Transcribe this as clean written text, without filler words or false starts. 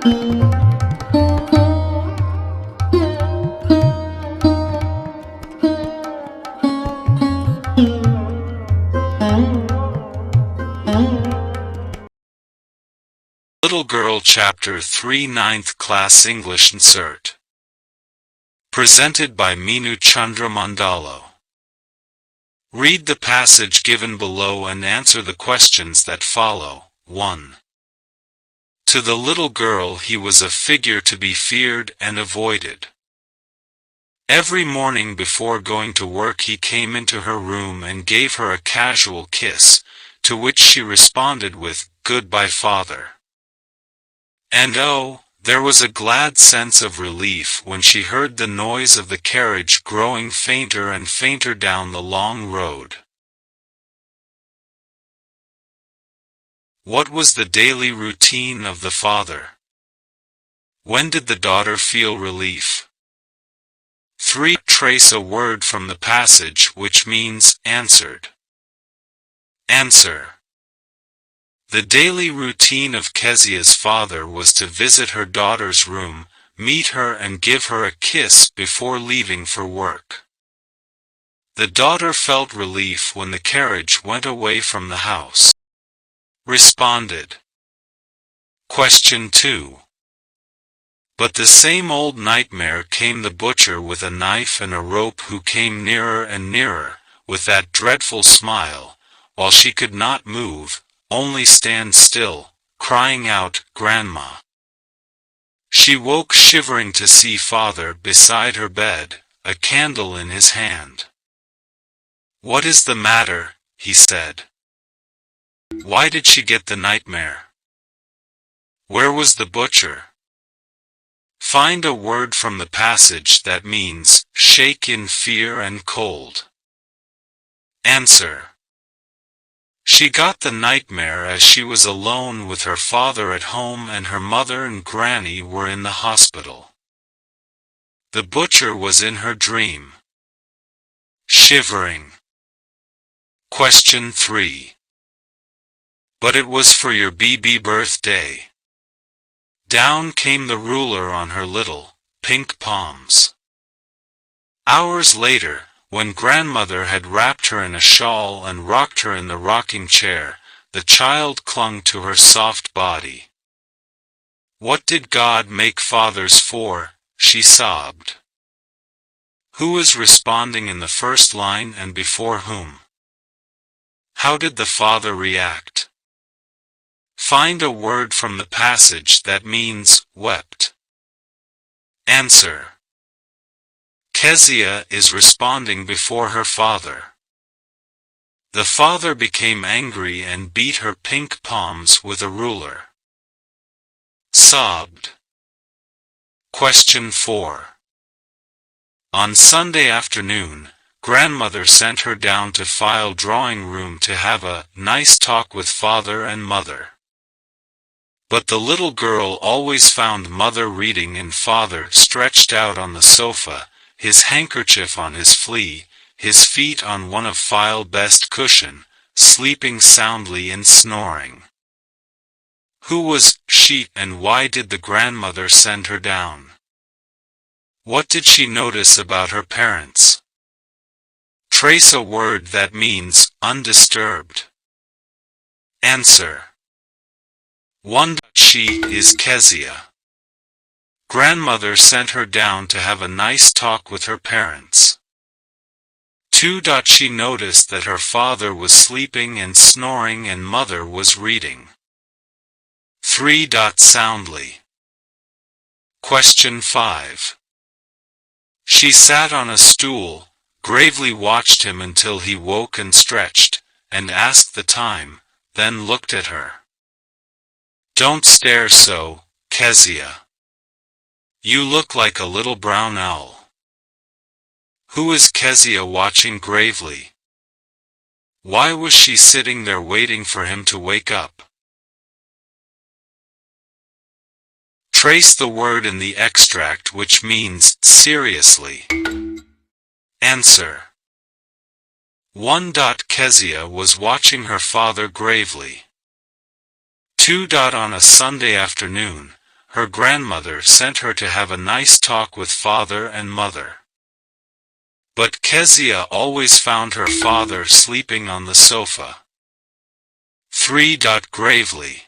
Little Girl Chapter 3 9th Class English Ncert. Presented by Meenu Chandramandalo. Read the passage given below and answer the questions that follow. 1. To the little girl he was a figure to be feared and avoided. Every morning before going to work he came into her room and gave her a casual kiss, to which she responded with, "Goodbye, Father." And oh, there was a glad sense of relief when she heard the noise of the carriage growing fainter and fainter down the long road. What was the daily routine of the father? When did the daughter feel relief? 3. Trace a word from the passage which means answered. Answer. The daily routine of Kezia's father was to visit her daughter's room, meet her and give her a kiss before leaving for work. The daughter felt relief when the carriage went away from the house. Responded. Question 2. But the same old nightmare came the butcher with a knife and a rope who came nearer and nearer, with that dreadful smile, while she could not move, only stand still, crying out, "Grandma." She woke shivering to see father beside her bed, a candle in his hand. "What is the matter?" he said. Why did she get the nightmare? Where was the butcher? Find a word from the passage that means, shake in fear and cold. Answer. She got the nightmare as she was alone with her father at home and her mother and granny were in the hospital. The butcher was in her dream. Shivering. Question 3. But it was for your BB birthday. Down came the ruler on her little, pink palms. Hours later, when grandmother had wrapped her in a shawl and rocked her in the rocking chair, the child clung to her soft body. What did God make fathers for? She sobbed. Who is responding in the first line and before whom? How did the father react? Find a word from the passage that means, wept. Answer. Kezia is responding before her father. The father became angry and beat her pink palms with a ruler. Sobbed. Question 4. On Sunday afternoon, grandmother sent her down to file drawing room to have a nice talk with father and mother. But the little girl always found mother reading and father stretched out on the sofa, his handkerchief on his flea, his feet on one of file best cushion, sleeping soundly and snoring. Who was she and why did the grandmother send her down? What did she notice about her parents? Trace a word that means undisturbed. Answer. 1. She is Kezia. Grandmother sent her down to have a nice talk with her parents. 2. She noticed that her father was sleeping and snoring and mother was reading. 3. Soundly. Question 5. She sat on a stool, gravely watched him until he woke and stretched, and asked the time, then looked at her. Don't stare so, Kezia. You look like a little brown owl. Who is Kezia watching gravely? Why was she sitting there waiting for him to wake up? Trace the word in the extract which means seriously. Answer. 1. Kezia was watching her father gravely. 2. On a Sunday afternoon, her grandmother sent her to have a nice talk with father and mother. But Kezia always found her father sleeping on the sofa. 3. Gravely.